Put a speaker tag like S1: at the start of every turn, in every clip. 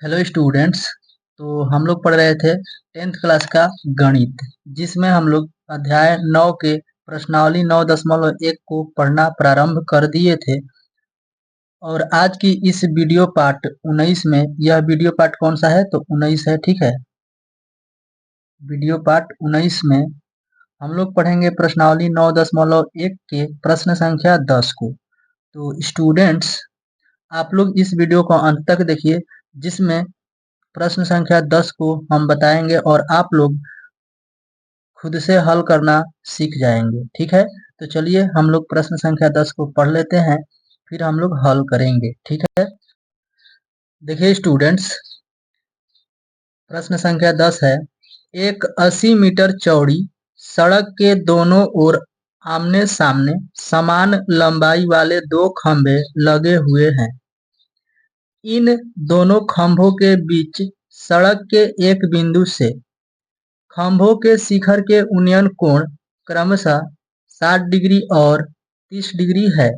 S1: Hello students. तो हम लोग पढ़ रहे थे 10th क्लास का गणित, जिसमें हम लोग अध्याय 9 के प्रश्नावली 9.1 को पढ़ना प्रारंभ कर दिए थे। और आज की इस वीडियो पार्ट 19 में, यह वीडियो पार्ट कौन सा है तो 19 है, ठीक है। वीडियो पार्ट 19 में हम लोग पढ़ेंगे प्रश्नावली 9.1 के प्रश्न संख्या 10 को। तो स्टूडेंट्स, आप लोग इस वीडियो को अंत तक देखिए, जिसमें प्रश्न संख्या 10 को हम बताएंगे और आप लोग खुद से हल करना सीख जाएंगे, ठीक है। तो चलिए हम लोग प्रश्न संख्या 10 को पढ़ लेते हैं, फिर हम लोग हल करेंगे, ठीक है। देखिए स्टूडेंट्स, प्रश्न संख्या 10 है, एक 80 मीटर चौड़ी सड़क के दोनों ओर आमने सामने समान लंबाई वाले दो खंभे लगे हुए हैं। इन दोनों खंभों के बीच सड़क के एक बिंदु से खंभों के शिखर के उन्नयन कोण क्रमशः 60 डिग्री और 30 डिग्री है।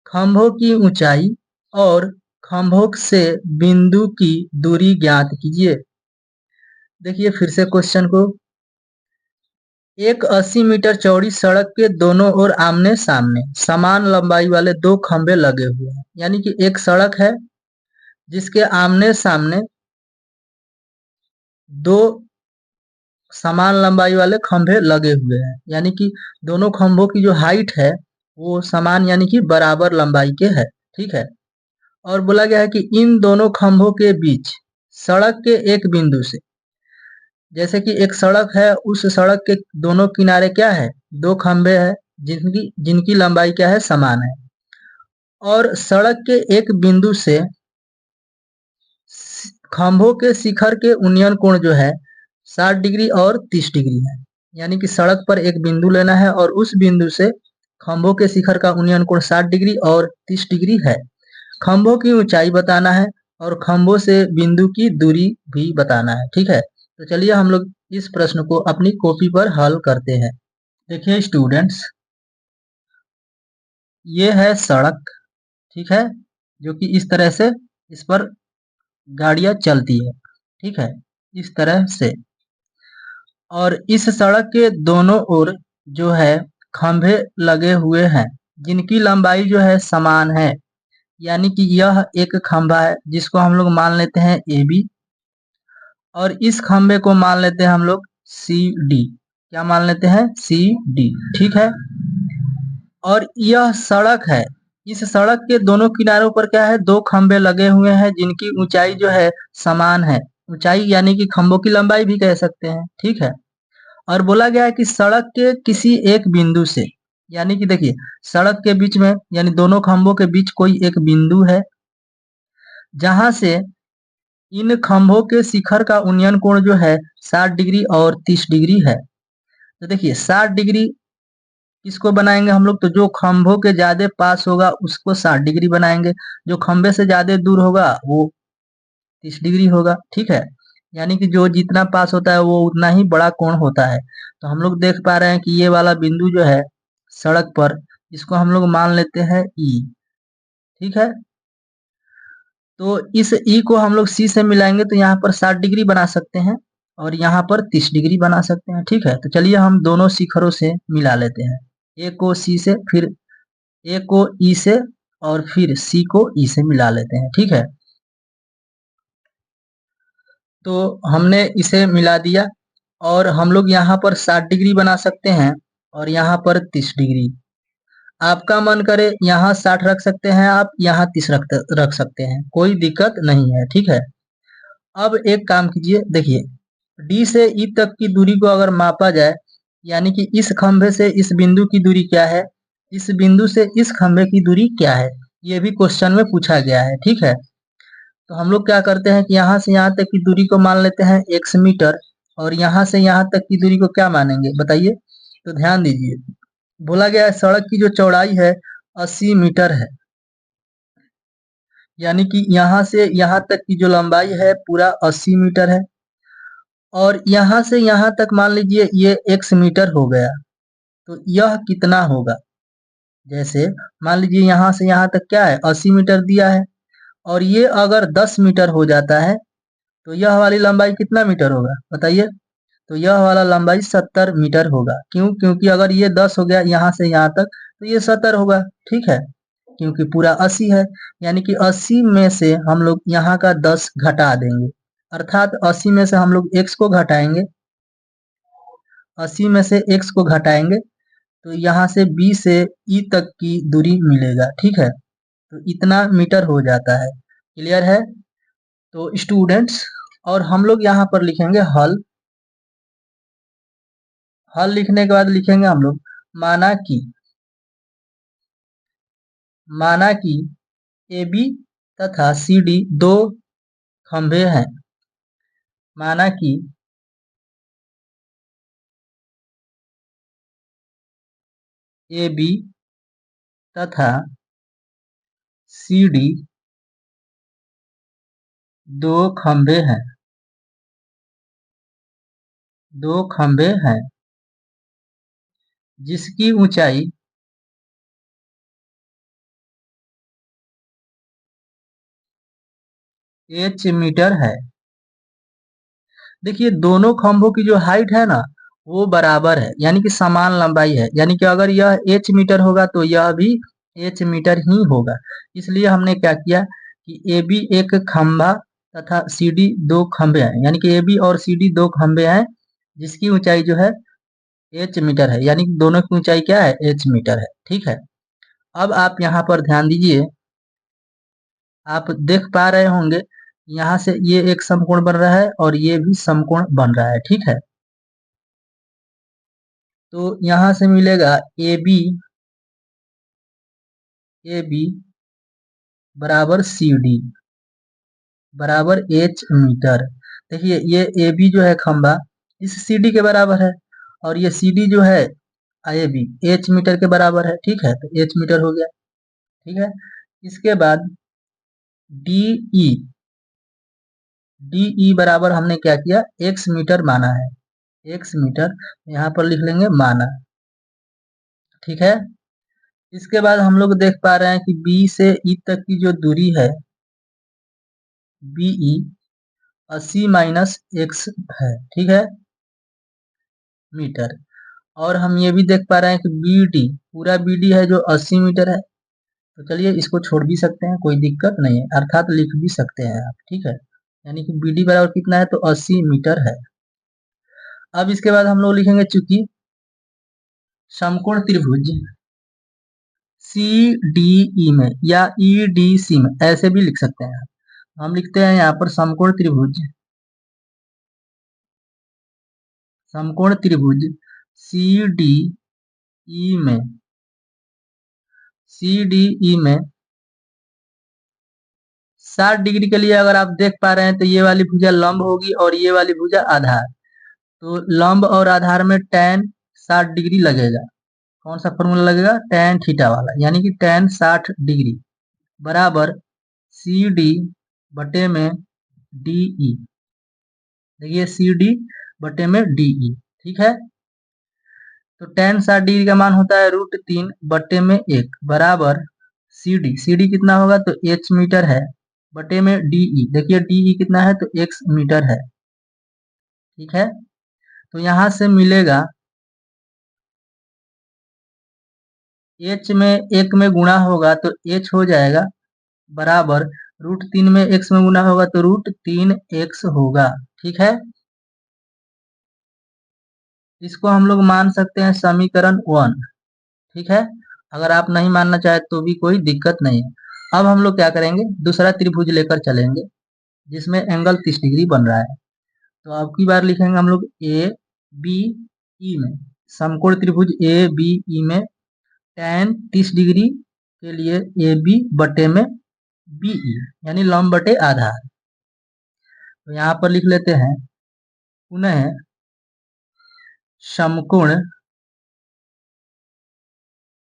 S1: खंभों की ऊंचाई और खंभों से बिंदु की दूरी ज्ञात कीजिए। देखिए फिर से क्वेश्चन को, एक 80 मीटर चौड़ी सड़क के दोनों ओर आमने सामने समान लंबाई वाले दो खंभे लगे हुए हैं। यानी कि एक सड़क है जिसके आमने सामने दो समान लंबाई वाले खंभे लगे हुए हैं। यानी कि दोनों खंभों की जो हाइट है वो समान यानी कि बराबर लंबाई के है, ठीक है। और बोला गया है कि इन दोनों खंभों के बीच सड़क के एक बिंदु से, जैसे कि एक सड़क है, उस सड़क के दोनों किनारे क्या है, दो खंभे हैं जिनकी जिनकी लंबाई क्या है, समान है। और सड़क के एक बिंदु से खंभों के शिखर के उन्नयन कोण जो है 60 डिग्री और 30 डिग्री है। यानी कि सड़क पर एक बिंदु लेना है और उस बिंदु से खंभों के शिखर का उन्नयन कोण 60 डिग्री और 30 डिग्री है। खंभों की ऊंचाई बताना है और खंभों से बिंदु की दूरी भी बताना है, ठीक है। तो चलिए हम लोग इस प्रश्न को अपनी कॉपी पर हल करते हैं। देखिए स्टूडेंट्स, ये है सड़क, ठीक है, जो कि इस तरह से इस पर गाड़ियां चलती है, ठीक है, इस तरह से। और इस सड़क के दोनों ओर जो है खंभे लगे हुए हैं जिनकी लंबाई जो है समान है। यानी कि यह एक खंभा है जिसको हम लोग मान लेते हैं ए बी, और इस खंभे को मान लेते हैं हम लोग सी डी। क्या मान लेते हैं, सी डी, ठीक है। और यह सड़क है, इस सड़क के दोनों किनारों पर क्या है, दो खंभे लगे हुए हैं जिनकी ऊंचाई जो है समान है। ऊंचाई यानी कि खंभों की लंबाई भी कह सकते हैं, ठीक है। और बोला गया है कि सड़क के किसी एक बिंदु से, यानी कि देखिए सड़क के बीच में यानी दोनों खंभों के बीच कोई एक बिंदु है जहां से इन खंभों के शिखर का उन्नयन कोण जो है 60 डिग्री और 30 डिग्री है। तो देखिए 60 डिग्री किसको बनाएंगे हम लोग, तो जो खंभों के ज्यादा पास होगा उसको 60 डिग्री बनाएंगे, जो खंभे से ज्यादा दूर होगा वो 30 डिग्री होगा, ठीक है। यानी कि जो जितना पास होता है वो उतना ही बड़ा कोण होता है। तो हम लोग देख पा रहे हैं कि ये वाला बिंदु जो है सड़क पर, इसको हम लोग मान लेते हैं ई, ठीक है। तो इस ई को हम लोग सी से मिलाएंगे तो यहाँ पर 60 डिग्री बना सकते हैं और यहाँ पर 30 डिग्री बना सकते हैं, ठीक है। तो चलिए हम दोनों शिखरों से मिला लेते हैं, ए को सी से, फिर ए को ई से, और फिर सी को ई से मिला लेते हैं, ठीक है। तो हमने इसे मिला दिया और हम लोग यहाँ पर 60 डिग्री बना सकते हैं और यहाँ पर 30 डिग्री। आपका मन करे यहाँ 60 रख सकते हैं, आप यहाँ 30 रख सकते हैं, कोई दिक्कत नहीं है, ठीक है। अब एक काम कीजिए, देखिए डी से ई तक की दूरी को अगर मापा जाए, यानी कि इस खंभे से इस बिंदु की दूरी क्या है, इस बिंदु से इस खंभे की दूरी क्या है, ये भी क्वेश्चन में पूछा गया है, ठीक है। तो हम लोग क्या करते हैं कि यहाँ से यहाँ तक की दूरी को मान लेते हैं x मीटर, और यहाँ से यहाँ तक की दूरी को क्या मानेंगे बताइए। तो ध्यान दीजिए, बोला गया है सड़क की जो चौड़ाई है 80 मीटर है, यानी कि यहाँ से यहाँ तक की जो लंबाई है पूरा 80 मीटर है। और यहाँ से यहाँ तक मान लीजिए ये x मीटर हो गया, तो यह कितना होगा। जैसे मान लीजिए यहाँ से यहाँ तक क्या है, 80 मीटर दिया है, और ये अगर 10 मीटर हो जाता है तो यह वाली लंबाई कितना मीटर होगा बताइए। तो यह वाला लंबाई 70 मीटर होगा। क्यों? क्योंकि अगर ये 10 हो गया यहाँ से यहाँ तक तो ये 70 होगा। ठीक है, क्योंकि पूरा 80 है, यानी कि 80 में से हम लोग यहाँ का 10 घटा देंगे, अर्थात 80 में से हम लोग x को घटाएंगे, 80 में से x को घटाएंगे तो यहाँ से b से e तक की दूरी मिलेगा। ठीक है, तो इतना मीटर हो जाता है। क्लियर है? तो स्टूडेंट्स, और हम लोग यहाँ पर लिखेंगे हल। हल लिखने के बाद लिखेंगे हम लोग माना कि AB तथा CD दो खंभे हैं। माना कि AB तथा CD दो खंभे हैं। दो खंभे हैं जिसकी ऊंचाई h मीटर है। देखिए दोनों खंभों की जो हाइट है ना वो बराबर है, यानी कि समान लंबाई है, यानी कि अगर यह h मीटर होगा तो यह भी h मीटर ही होगा। इसलिए हमने क्या किया कि AB एक खंभा तथा CD दो खंभे हैं, यानी कि AB और CD दो खंभे हैं जिसकी ऊंचाई जो है h मीटर है, यानी कि दोनों की ऊंचाई क्या है? h मीटर है। ठीक है, अब आप यहाँ पर ध्यान दीजिए, आप देख पा रहे होंगे यहाँ से ये एक समकोण बन रहा है और ये भी समकोण बन रहा है। ठीक है, तो यहाँ से मिलेगा ए बी बराबर सी डी बराबर h मीटर। देखिए ये ए बी जो है खंबा इस सी डी के बराबर है और ये सी डी जो है ए बी h मीटर के बराबर है। ठीक है, तो h मीटर हो गया। ठीक है, इसके बाद डी ई बराबर हमने क्या किया? x मीटर माना है। x मीटर यहाँ पर लिख लेंगे माना। ठीक है, इसके बाद हम लोग देख पा रहे हैं कि B से E तक की जो दूरी है BE 80 माइनस x है। ठीक है, मीटर। और हम ये भी देख पा रहे हैं कि BD पूरा BD है जो 80 मीटर है। तो चलिए इसको छोड़ भी सकते हैं, कोई दिक्कत नहीं है, अर्थात लिख भी सकते हैं आप। ठीक है, यानी कि BD बराबर कितना है? तो 80 मीटर है। अब इसके बाद हम लोग लिखेंगे चूंकि समकोण त्रिभुज CDE में या EDC में ऐसे भी लिख सकते हैं, हम लिखते हैं यहाँ पर समकोण त्रिभुज CDE में 60 डिग्री के लिए अगर आप देख पा रहे हैं तो ये वाली भुजा लंब होगी और ये वाली भुजा आधार। तो लंब और आधार में tan 60 डिग्री लगेगा। कौन सा फॉर्मूला लगेगा? tan थीटा वाला, यानी कि tan 60 डिग्री बराबर CD बटे में DE। देखिए CD बटे में DE। ठीक है, तो tan 60 डिग्री का मान होता है √3 बटे में 1 बराबर CD कितना होगा? तो h मीटर है बटे में DE। देखिए DE कितना है? तो x मीटर है। ठीक है, तो यहाँ से मिलेगा h में 1 में गुणा होगा तो h हो जाएगा बराबर √3 में x में गुणा होगा तो √3x होगा। ठीक है, इसको हम लोग मान सकते हैं समीकरण 1। ठीक है, अगर आप नहीं मानना चाहे तो भी कोई दिक्कत नहीं है। अब हम लोग क्या करेंगे? दूसरा त्रिभुज लेकर चलेंगे जिसमें एंगल 30 डिग्री बन रहा है। तो अब की बार लिखेंगे हम लोग ए बी ई में समकोण त्रिभुज ए बी ई में tan 30 डिग्री के लिए ए बी बटे में बी ई यानी लंब बटे आधार। तो यहाँ पर लिख लेते हैं पुनः समकोण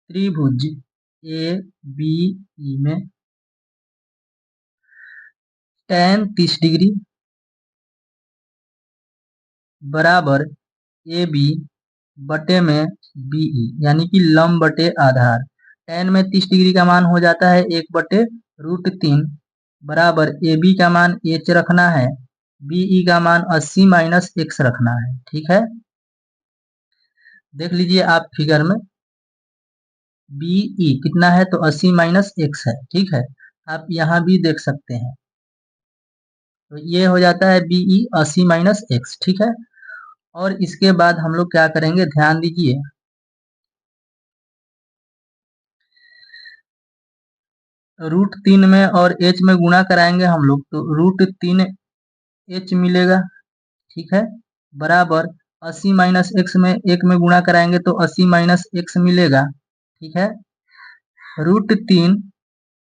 S1: त्रिभुज ए बी ई में tan 30 डिग्री बराबर ए बी बटे में बीई यानी कि लंब बटे आधार। tan में 30 डिग्री का मान हो जाता है 1 बटे √3 बराबर AB का मान H रखना है, BE का मान 80 माइनस X रखना है। ठीक है, देख लीजिए आप फिगर में, BE कितना है तो 80 माइनस X है। ठीक है, आप यहाँ भी देख सकते हैं, तो ये हो जाता है BE 80 माइनस X। ठीक है, और इसके बाद हम लोग क्या करेंगे, ध्यान दीजिए, √3 में और H में गुणा कराएंगे हम लोग तो √3H मिलेगा। ठीक है, बराबर 80 माइनस X में 1 में गुणा कराएंगे तो 80 माइनस X मिलेगा। ठीक है, √3,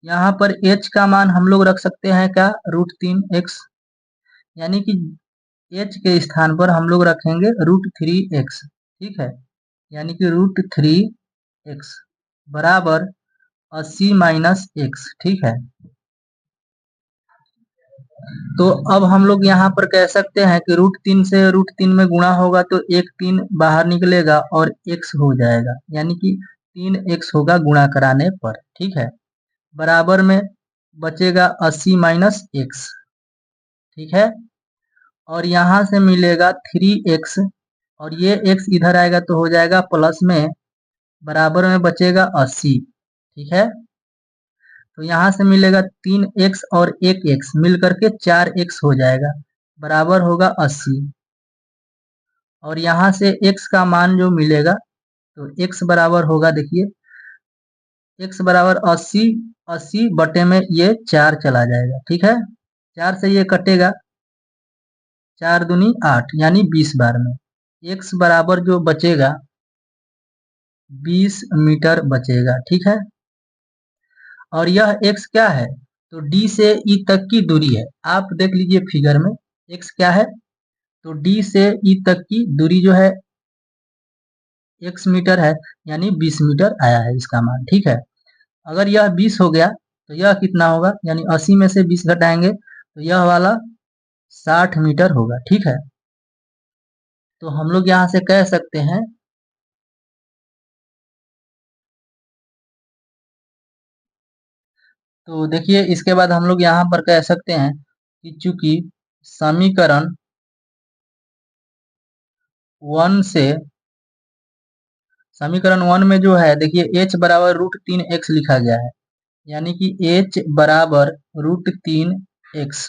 S1: यहाँ पर H का मान हम लोग रख सकते हैं क्या, √3X, यानी कि H के स्थान पर हम लोग रखेंगे √3X। ठीक है, यानी कि √3X बराबर 80 माइनस X। ठीक है, तो अब हम लोग यहाँ पर कह सकते हैं कि √3 से √3 में गुणा होगा तो 1 3 बाहर निकलेगा और X हो जाएगा, यानी कि 3X होगा गुणा कराने पर। ठीक है, बराबर में बचेगा 80 माइनस X। ठीक है, और यहाँ से मिलेगा 3X, और ये X इधर आएगा तो हो जाएगा प्लस में, बराबर में बचेगा 80। ठीक है, तो यहाँ से मिलेगा 3X और 1X मिल करके 4X हो जाएगा, बराबर होगा 80। और यहाँ से X का मान जो मिलेगा तो X बराबर होगा, देखिए X बराबर 80, 80 बटे में ये 4 चला जाएगा। ठीक है, 4 से ये कटेगा, 4 दूनी 8, यानी 20 बार में X बराबर जो बचेगा 20 मीटर बचेगा। ठीक है, और यह X क्या है तो D से E तक की दूरी है। आप देख लीजिए फिगर में, X क्या है तो D से E तक की दूरी जो है X मीटर है, यानी 20 मीटर आया है इसका मान। ठीक है, अगर यह 20 हो गया तो यह कितना होगा, यानी 80 में से 20 घटाएंगे तो यह वाला 60 मीटर होगा। ठीक है, तो हम लोग यहाँ से कह सकते हैं, तो देखिए इसके बाद हम लोग यहाँ पर कह सकते हैं कि चूंकि समीकरण 1 से, समीकरण 1 में जो है देखिए H बराबर √3X लिखा गया है, यानी कि H बराबर √3X।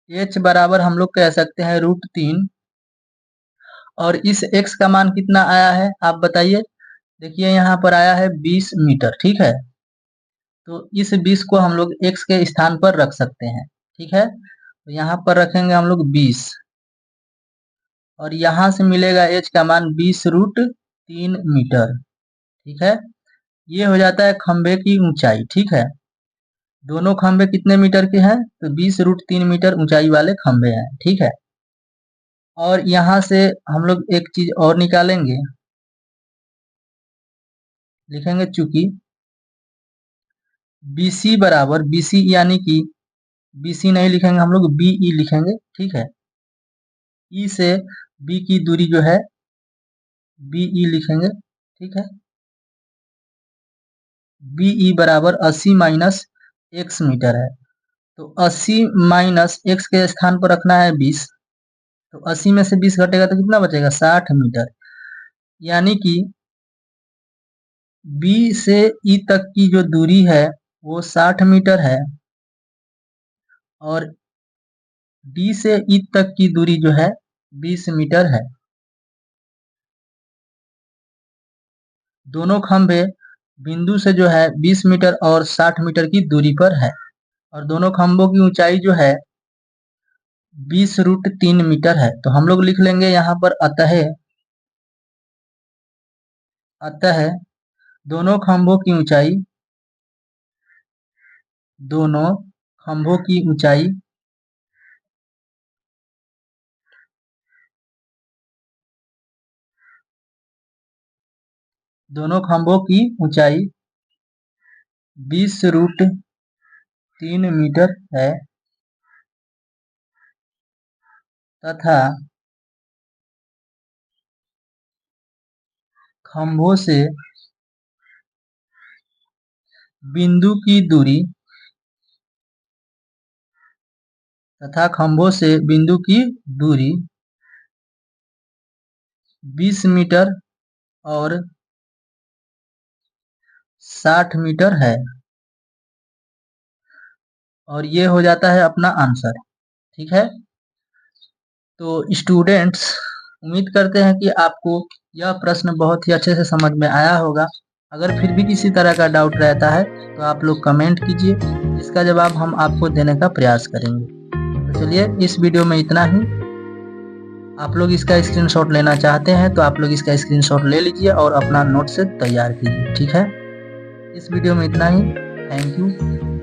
S1: H बराबर हम लोग कह सकते हैं √3, और इस X का मान कितना आया है आप बताइए, देखिए यहाँ पर आया है 20 मीटर। ठीक है, तो इस 20 को हम लोग X के स्थान पर रख सकते हैं। ठीक है, तो यहाँ पर रखेंगे हम लोग 20, और यहाँ से मिलेगा H का मान 20√3 मीटर। ठीक है, ये हो जाता है खंबे की ऊंचाई। ठीक है, दोनों खंबे कितने मीटर के हैं तो 20√3 मीटर ऊंचाई वाले खंबे हैं। ठीक है, और यहाँ से हम लोग एक चीज और निकालेंगे, लिखेंगे चूंकि BC बराबर, BC यानी कि BC नहीं लिखेंगे हम लोग, BE लिखेंगे। ठीक है, E से B की दूरी जो है BE लिखेंगे। ठीक है, BE बराबर 80 माइनस X मीटर है, तो 80 माइनस X के स्थान पर रखना है 20, तो 80 में से 20 घटेगा तो कितना बचेगा, 60 मीटर, यानी कि B से E तक की जो दूरी है वो 60 मीटर है, और D से E तक की दूरी जो है 20 मीटर है। दोनों खंभे बिंदु से जो है 20 मीटर और 60 मीटर की दूरी पर है, और दोनों खंभों की ऊंचाई जो है 20√3 मीटर है। तो हम लोग लिख लेंगे यहाँ पर अतः, अतः दोनों खंभों की ऊंचाई, दोनों खंभों की ऊंचाई दोनों खंभों की ऊंचाई 20√3 मीटर है, तथा खंभों से बिंदु की दूरी तथा खंभों से बिंदु की दूरी 20 मीटर और 60 मीटर है। और ये हो जाता है अपना आंसर। ठीक है, तो स्टूडेंट्स उम्मीद करते हैं कि आपको यह प्रश्न बहुत ही अच्छे से समझ में आया होगा। अगर फिर भी किसी तरह का डाउट रहता है तो आप लोग कमेंट कीजिए, इसका जवाब हम आपको देने का प्रयास करेंगे। तो चलिए, इस वीडियो में इतना ही। आप लोग इसका स्क्रीनशॉट लेना चाहते हैं तो आप लोग इसका स्क्रीनशॉट ले लीजिए और अपना नोट से तैयार कीजिए। ठीक है, इस वीडियो में इतना ही। Thank you.